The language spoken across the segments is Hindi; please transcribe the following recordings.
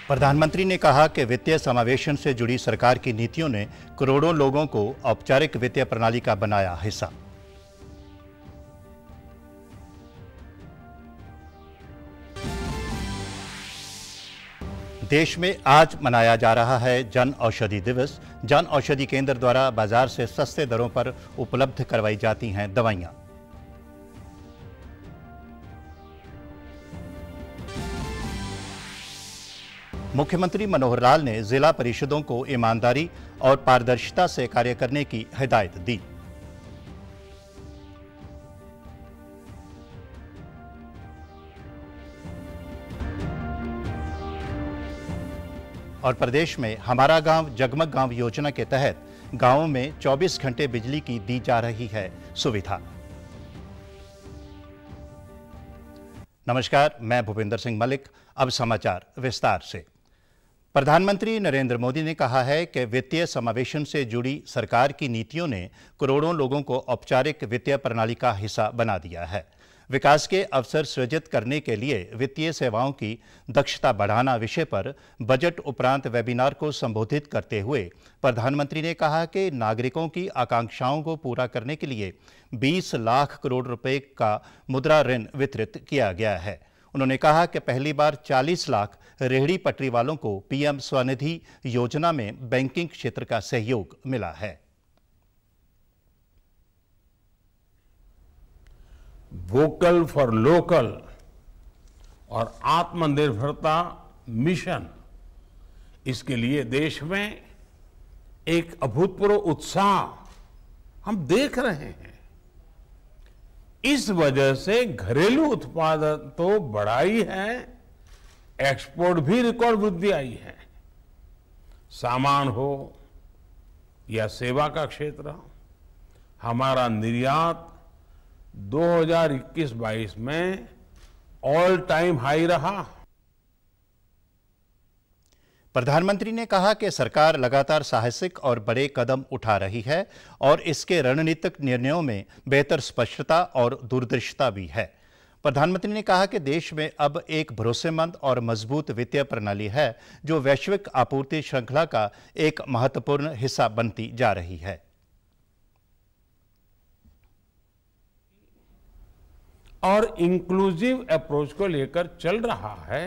प्रधानमंत्री ने कहा कि वित्तीय समावेशन से जुड़ी सरकार की नीतियों ने करोड़ों लोगों को औपचारिक वित्तीय प्रणाली का बनाया हिस्सा। देश में आज मनाया जा रहा है जन औषधि दिवस। जन औषधि केंद्र द्वारा बाजार से सस्ते दरों पर उपलब्ध करवाई जाती हैं दवाइयां। मुख्यमंत्री मनोहर लाल ने जिला परिषदों को ईमानदारी और पारदर्शिता से कार्य करने की हिदायत दी। और प्रदेश में हमारा गांव जगमग गांव योजना के तहत गांवों में 24 घंटे बिजली की दी जा रही है सुविधा। नमस्कार, मैं भूपेंद्र सिंह मलिक। अब समाचार विस्तार से। प्रधानमंत्री नरेंद्र मोदी ने कहा है कि वित्तीय समावेशन से जुड़ी सरकार की नीतियों ने करोड़ों लोगों को औपचारिक वित्तीय प्रणाली का हिस्सा बना दिया है। विकास के अवसर सृजित करने के लिए वित्तीय सेवाओं की दक्षता बढ़ाना विषय पर बजट उपरांत वेबिनार को संबोधित करते हुए प्रधानमंत्री ने कहा कि नागरिकों की आकांक्षाओं को पूरा करने के लिए 20 लाख करोड़ रुपए का मुद्रा ऋण वितरित किया गया है। उन्होंने कहा कि पहली बार 40 लाख रेहड़ी पटरी वालों को पीएम स्वनिधि योजना में बैंकिंग क्षेत्र का सहयोग मिला है। वोकल फॉर लोकल और आत्मनिर्भरता मिशन, इसके लिए देश में एक अभूतपूर्व उत्साह हम देख रहे हैं। इस वजह से घरेलू उत्पादन तो बढ़ा ही है, एक्सपोर्ट भी रिकॉर्ड वृद्धि आई है। सामान हो या सेवा का क्षेत्र, हमारा निर्यात 2021-22 में ऑल टाइम हाई रहा। प्रधानमंत्री ने कहा कि सरकार लगातार साहसिक और बड़े कदम उठा रही है और इसके रणनीतिक निर्णयों में बेहतर स्पष्टता और दूरदर्शिता भी है। प्रधानमंत्री ने कहा कि देश में अब एक भरोसेमंद और मजबूत वित्तीय प्रणाली है जो वैश्विक आपूर्ति श्रृंखला का एक महत्वपूर्ण हिस्सा बनती जा रही है। और इंक्लूसिव अप्रोच को लेकर चल रहा है,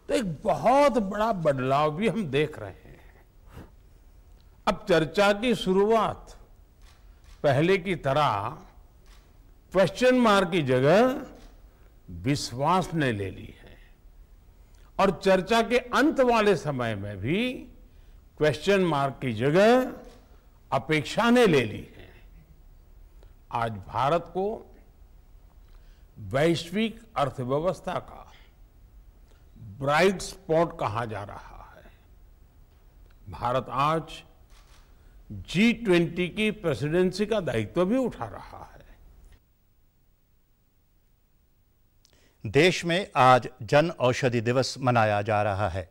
तो एक बहुत बड़ा बदलाव भी हम देख रहे हैं। अब चर्चा की शुरुआत पहले की तरह क्वेश्चन मार्क की जगह विश्वास ने ले ली है, और चर्चा के अंत वाले समय में भी क्वेश्चन मार्क की जगह अपेक्षा ने ले ली है। आज भारत को वैश्विक अर्थव्यवस्था का ब्राइट स्पॉट कहा जा रहा है। भारत आज G20 की प्रेसिडेंसी का दायित्व भी उठा रहा है। देश में आज जन औषधि दिवस मनाया जा रहा है।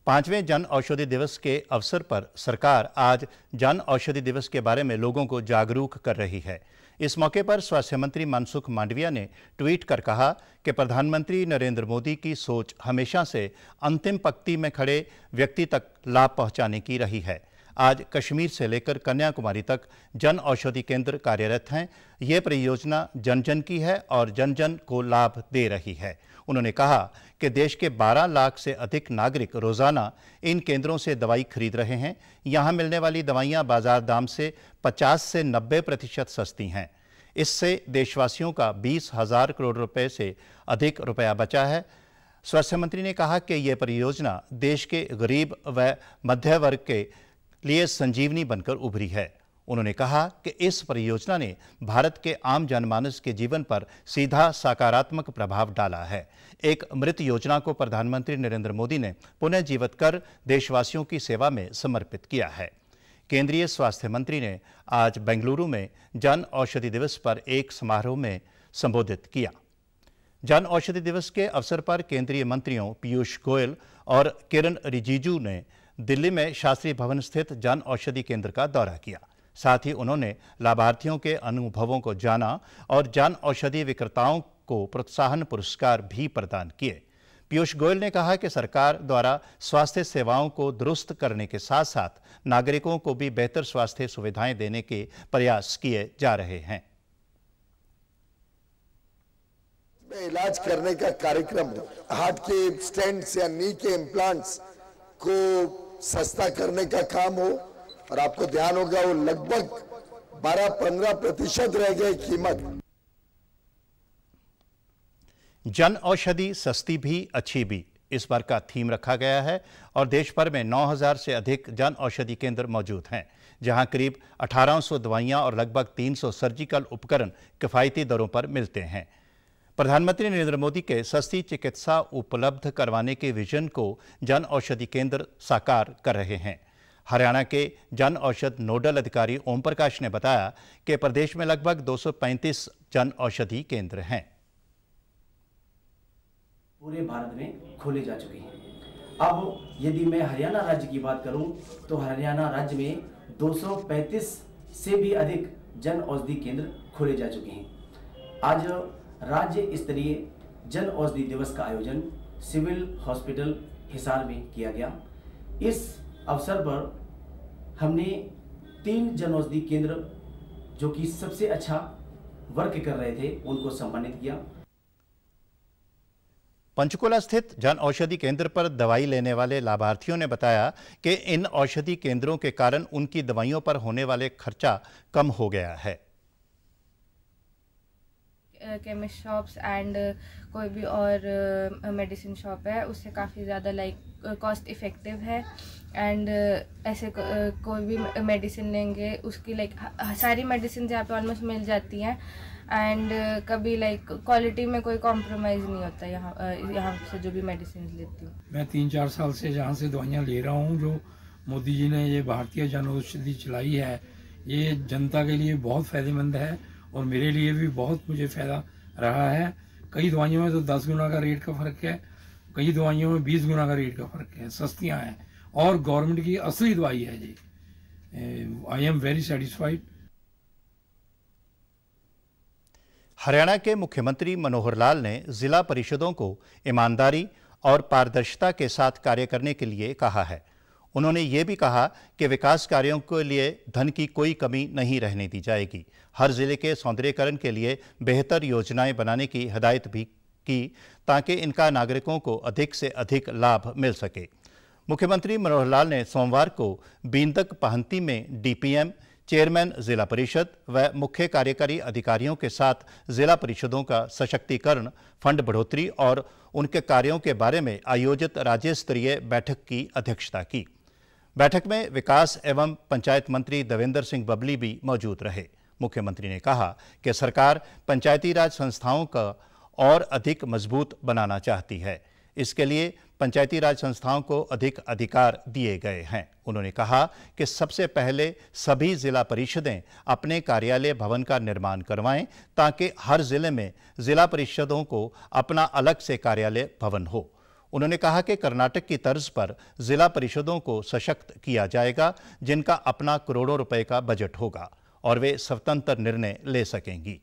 5वें जन औषधि दिवस के अवसर पर सरकार आज जन औषधि दिवस के बारे में लोगों को जागरूक कर रही है। इस मौके पर स्वास्थ्य मंत्री मनसुख मांडविया ने ट्वीट कर कहा कि प्रधानमंत्री नरेंद्र मोदी की सोच हमेशा से अंतिम पंक्ति में खड़े व्यक्ति तक लाभ पहुंचाने की रही है। आज कश्मीर से लेकर कन्याकुमारी तक जन औषधि केंद्र कार्यरत हैं। ये परियोजना जन जन की है और जन जन को लाभ दे रही है। उन्होंने कहा कि देश के 12 लाख से अधिक नागरिक रोजाना इन केंद्रों से दवाई खरीद रहे हैं। यहाँ मिलने वाली दवाइयाँ बाजार दाम से 50 से 90% सस्ती हैं। इससे देशवासियों का 20,000 करोड़ रुपए से अधिक रुपया बचा है। स्वास्थ्य मंत्री ने कहा कि यह परियोजना देश के गरीब व मध्य वर्ग के लिए संजीवनी बनकर उभरी है। उन्होंने कहा कि इस परियोजना ने भारत के आम जनमानस के जीवन पर सीधा सकारात्मक प्रभाव डाला है। एक मृत योजना को प्रधानमंत्री नरेंद्र मोदी ने पुनः जीवित कर देशवासियों की सेवा में समर्पित किया है। केंद्रीय स्वास्थ्य मंत्री ने आज बेंगलुरु में जन औषधि दिवस पर एक समारोह में संबोधित किया। जन औषधि दिवस के अवसर पर केंद्रीय मंत्रियों पीयूष गोयल और किरण रिजिजू ने दिल्ली में शास्त्री भवन स्थित जन औषधि केंद्र का दौरा किया। साथ ही उन्होंने लाभार्थियों के अनुभवों को जाना और जन औषधि विक्रेताओं को प्रोत्साहन पुरस्कार भी प्रदान किए। पीयूष गोयल ने कहा कि सरकार द्वारा स्वास्थ्य सेवाओं को दुरुस्त करने के साथ साथ नागरिकों को भी बेहतर स्वास्थ्य सुविधाएं देने के प्रयास किए जा रहे हैं। इलाज करने का कार्यक्रम हो, हार्ट के स्टेंट्स या नी के इम्प्लांट्स को सस्ता करने का काम हो, और आपको ध्यान होगा वो लगभग 12-15% रह गए कीमत। जन औषधि सस्ती भी अच्छी भी इस बार का थीम रखा गया है और देश भर में 9000 से अधिक जन औषधि केंद्र मौजूद हैं, जहां करीब 1800 दवाइयां और लगभग 300 सर्जिकल उपकरण किफायती दरों पर मिलते हैं। प्रधानमंत्री नरेंद्र मोदी के सस्ती चिकित्सा उपलब्ध करवाने के विजन को जन औषधि केंद्र साकार कर रहे हैं। हरियाणा के जन औषध नोडल अधिकारी ओम प्रकाश ने बताया कि प्रदेश में लगभग 235 जन औषधि केंद्र हैं। पूरे भारत में खोले जा चुके हैं। अब यदि मैं हरियाणा राज्य की बात करूं तो हरियाणा राज्य में 235 से भी अधिक जन औषधि केंद्र खोले जा चुके हैं। आज राज्य स्तरीय जन औषधि दिवस का आयोजन सिविल हॉस्पिटल हिसार में किया गया। इस अवसर पर हमने 3 जन औषधि केंद्र जो कि सबसे अच्छा वर्क कर रहे थे उनको सम्मानित किया। पंचकुला स्थित जन औषधि केंद्र पर दवाई लेने वाले लाभार्थियों ने बताया कि इन औषधि केंद्रों के कारण उनकी दवाइयों पर होने वाले खर्चा कम हो गया है। केमिस्ट शॉप्स एंड कोई भी और मेडिसिन शॉप है उससे काफ़ी ज़्यादा कॉस्ट इफ़ेक्टिव है एंड ऐसे कोई भी मेडिसिन लेंगे उसकी सारी मेडिसिन यहाँ पे ऑलमोस्ट मिल जाती हैं एंड कभी क्वालिटी में कोई कॉम्प्रोमाइज़ नहीं होता यहाँ से जो भी मेडिसिन लेती हूँ। मैं 3-4 साल से जहाँ से दवाइयाँ ले रहा हूँ, जो मोदी जी ने ये भारतीय जन औषधि चलाई है, ये जनता के लिए बहुत फ़ायदेमंद है और मेरे लिए भी बहुत मुझे फ़ायदा रहा है। कई दवाइयों में तो 10 गुना का रेट का फ़र्क है, कई दवाइयों में 20 गुना का रेट का फ़र्क है, सस्तियाँ हैं और गवर्नमेंट की असली दवाई है जी। I am very satisfied. Haryana के मुख्यमंत्री मनोहर लाल ने जिला परिषदों को ईमानदारी और पारदर्शिता के साथ कार्य करने के लिए कहा है। उन्होंने ये भी कहा कि विकास कार्यों के लिए धन की कोई कमी नहीं रहने दी जाएगी। हर जिले के सौंदर्यीकरण के लिए बेहतर योजनाएं बनाने की हिदायत भी की ताकि इनका नागरिकों को अधिक से अधिक लाभ मिल सके। मुख्यमंत्री मनोहर लाल ने सोमवार को बींदक पहंती में डीपीएम, चेयरमैन जिला परिषद व मुख्य कार्यकारी अधिकारियों के साथ जिला परिषदों का सशक्तिकरण, फंड बढ़ोतरी और उनके कार्यों के बारे में आयोजित राज्य स्तरीय बैठक की अध्यक्षता की। बैठक में विकास एवं पंचायत मंत्री देवेंद्र सिंह बबली भी मौजूद रहे। मुख्यमंत्री ने कहा कि सरकार पंचायती राज संस्थाओं का और अधिक मजबूत बनाना चाहती है। इसके लिए पंचायती राज संस्थाओं को अधिक अधिकार दिए गए हैं। उन्होंने कहा कि सबसे पहले सभी जिला परिषदें अपने कार्यालय भवन का निर्माण करवाएं ताकि हर जिले में जिला परिषदों को अपना अलग से कार्यालय भवन हो। उन्होंने कहा कि कर्नाटक की तर्ज पर जिला परिषदों को सशक्त किया जाएगा, जिनका अपना करोड़ों रुपए का बजट होगा और वे स्वतंत्र निर्णय ले सकेंगी।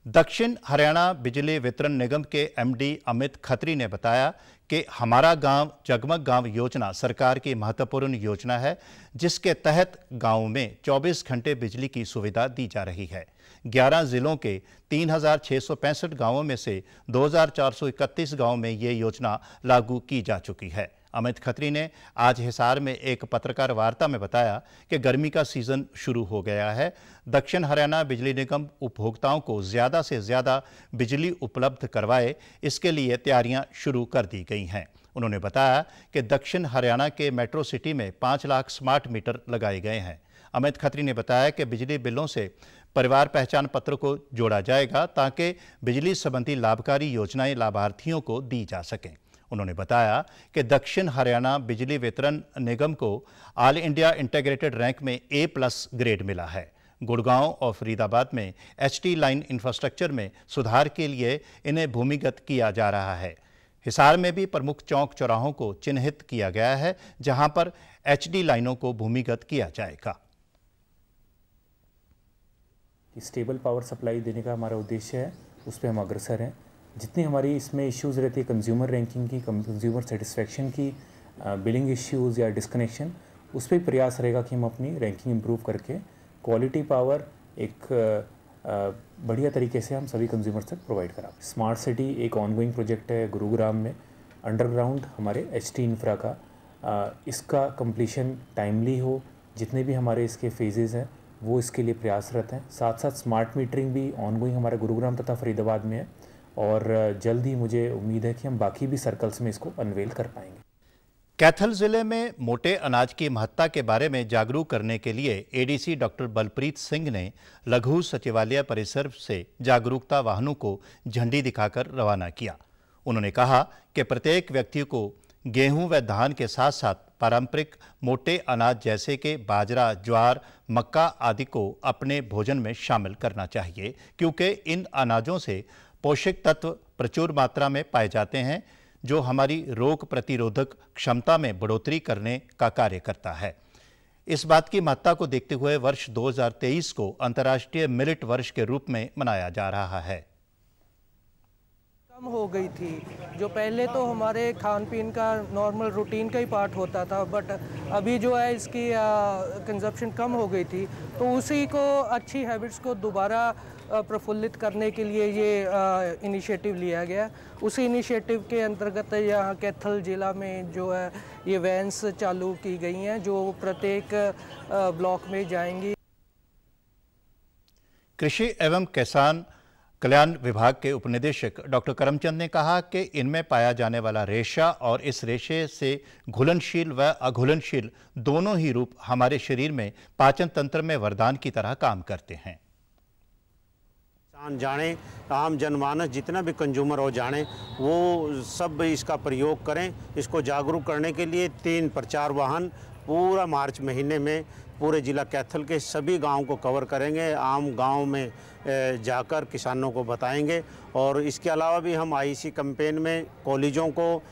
दक्षिण हरियाणा बिजली वितरण निगम के एमडी अमित खत्री ने बताया कि हमारा गांव जगमग गांव योजना सरकार की महत्वपूर्ण योजना है, जिसके तहत गांव में 24 घंटे बिजली की सुविधा दी जा रही है। 11 जिलों के 3665 गांवों में से 2431 गांवों में ये योजना लागू की जा चुकी है। अमित खत्री ने आज हिसार में एक पत्रकार वार्ता में बताया कि गर्मी का सीजन शुरू हो गया है। दक्षिण हरियाणा बिजली निगम उपभोक्ताओं को ज़्यादा से ज़्यादा बिजली उपलब्ध करवाए, इसके लिए तैयारियां शुरू कर दी गई हैं। उन्होंने बताया कि दक्षिण हरियाणा के मेट्रो सिटी में 5 लाख स्मार्ट मीटर लगाए गए हैं। अमित खत्री ने बताया कि बिजली बिलों से परिवार पहचान पत्र को जोड़ा जाएगा ताकि बिजली संबंधी लाभकारी योजनाएं लाभार्थियों को दी जा सकें। उन्होंने बताया कि दक्षिण हरियाणा बिजली वितरण निगम को ऑल इंडिया इंटीग्रेटेड रैंक में A+ ग्रेड मिला है। गुड़गांव और फरीदाबाद में HT लाइन इंफ्रास्ट्रक्चर में सुधार के लिए इन्हें भूमिगत किया जा रहा है। हिसार में भी प्रमुख चौक चौराहों को चिन्हित किया गया है, जहां पर HD लाइनों को भूमिगत किया जाएगा। स्टेबल पावर सप्लाई देने का हमारा उद्देश्य है, उस पर हम अग्रसर हैं जितनी हमारी इसमें इश्यूज़ रहती है कंज्यूमर रैंकिंग की, कंज्यूमर सेटिस्फेक्शन की, बिलिंग इश्यूज़ या डिस्कनेक्शन, उस पर प्रयास रहेगा कि हम अपनी रैंकिंग इम्प्रूव करके क्वालिटी पावर एक बढ़िया तरीके से हम सभी कंज्यूमर्स तक प्रोवाइड करा। स्मार्ट सिटी एक ऑनगोइंग प्रोजेक्ट है गुरुग्राम में, अंडरग्राउंड हमारे HT इंफ्रा का, इसका कंप्लीशन टाइमली हो, जितने भी हमारे इसके फेजेज़ हैं वो इसके लिए प्रयासरत हैं। साथ साथ स्मार्ट मीटरिंग भी ऑनगोइंग हमारे गुरुग्राम तथा फरीदाबाद में है और जल्द ही मुझे उम्मीद है कि हम बाकी भी सर्कल्स में इसको अनवेल कर पाएंगे। कैथल जिले में मोटे अनाज की महत्ता के बारे में जागरूक करने के लिए ADC डॉक्टर बलप्रीत सिंह ने लघु सचिवालय परिसर से जागरूकता वाहनों को झंडी दिखाकर रवाना किया। उन्होंने कहा कि प्रत्येक व्यक्ति को गेहूं व धान के साथ साथ पारंपरिक मोटे अनाज जैसे कि बाजरा, ज्वार, मक्का आदि को अपने भोजन में शामिल करना चाहिए, क्योंकि इन अनाजों से पोषक तत्व प्रचुर मात्रा में पाए जाते हैं जो हमारी रोग प्रतिरोधक क्षमता में बढ़ोतरी करने का कार्य करता है। इस बात की महत्ता को देखते हुए वर्ष 2023 को अंतर्राष्ट्रीय मिलेट वर्ष के रूप में मनाया जा रहा है। कम हो गई थी, जो पहले तो हमारे खान पीन का नॉर्मल रूटीन का ही पार्ट होता था, बट अभी जो है इसकी कंजप्शन कम हो गई थी, तो उसी को अच्छी हैबिट्स को दोबारा प्रफुल्लित करने के लिए ये इनिशिएटिव लिया गया। उसी इनिशिएटिव के अंतर्गत यहाँ कैथल जिला में जो है ये वैन्स चालू की गई हैं जो प्रत्येक ब्लॉक में जाएंगी। कृषि एवं किसान कल्याण विभाग के उपनिदेशक डॉक्टर करमचंद ने कहा कि इनमें पाया जाने वाला रेशा और इस रेशे से घुलनशील व अघुलनशील दोनों ही रूप हमारे शरीर में पाचन तंत्र में वरदान की तरह काम करते हैं। जाने, आम जनमानस जितना भी कंज्यूमर हो जाने, वो सब इसका प्रयोग करें। इसको जागरूक करने के लिए 3 प्रचार वाहन पूरा मार्च महीने में पूरे जिला कैथल के सभी गांव को कवर करेंगे। आम गांव में जाकर किसानों को बताएंगे और इसके अलावा भी हम IEC कैंपेन में कॉलेजों को,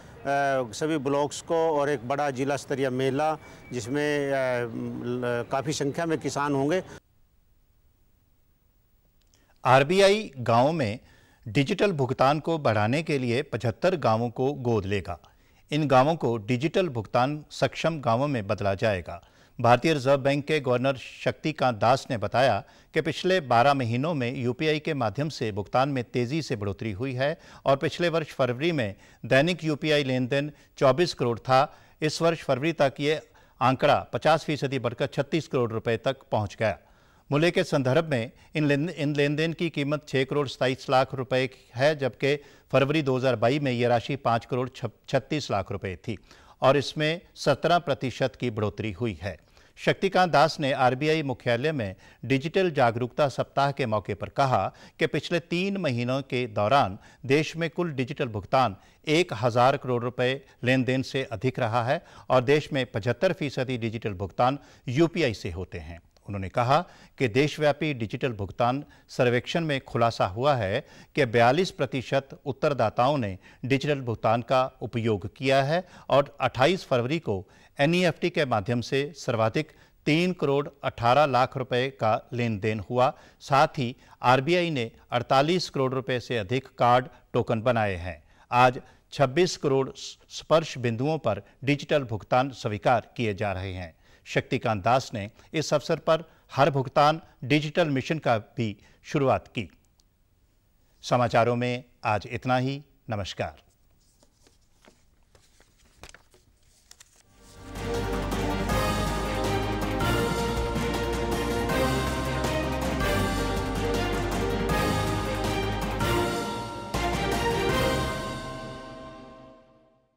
सभी ब्लॉक्स को और एक बड़ा जिला स्तरीय मेला जिसमें काफ़ी संख्या में किसान होंगे। RBI गांवों में डिजिटल भुगतान को बढ़ाने के लिए 75 गांवों को गोद लेगा। इन गांवों को डिजिटल भुगतान सक्षम गांवों में बदला जाएगा। भारतीय रिजर्व बैंक के गवर्नर शक्तिकांत दास ने बताया कि पिछले 12 महीनों में UPI के माध्यम से भुगतान में तेजी से बढ़ोतरी हुई है और पिछले वर्ष फरवरी में दैनिक UPI लेन देन 24 करोड़ था। इस वर्ष फरवरी तक ये आंकड़ा 50% बढ़कर 36 करोड़ रुपए तक पहुंच गया। मूल्य के संदर्भ में इन लेन देन की कीमत 6 करोड़ 27 लाख रुपए है, जबकि फरवरी 2022 में यह राशि 5 करोड़ 36 लाख रुपए थी और इसमें 17% की बढ़ोतरी हुई है। शक्तिकांत दास ने RBI मुख्यालय में डिजिटल जागरूकता सप्ताह के मौके पर कहा कि पिछले 3 महीनों के दौरान देश में कुल डिजिटल भुगतान 1000 करोड़ रुपए लेन देन से अधिक रहा है और देश में 75% डिजिटल भुगतान UPI से होते हैं। उन्होंने कहा कि देशव्यापी डिजिटल भुगतान सर्वेक्षण में खुलासा हुआ है कि 42% उत्तरदाताओं ने डिजिटल भुगतान का उपयोग किया है और 28 फरवरी को NEFT के माध्यम से सर्वाधिक 3 करोड़ 18 लाख रुपए का लेन देन हुआ। साथ ही RBI ने 48 करोड़ रुपए से अधिक कार्ड टोकन बनाए हैं। आज 26 करोड़ स्पर्श बिंदुओं पर डिजिटल भुगतान स्वीकार किए जा रहे हैं। शक्तिकांत दास ने इस अवसर पर हर भुगतान डिजिटल मिशन का भी शुरुआत की। समाचारों में आज इतना ही। नमस्कार।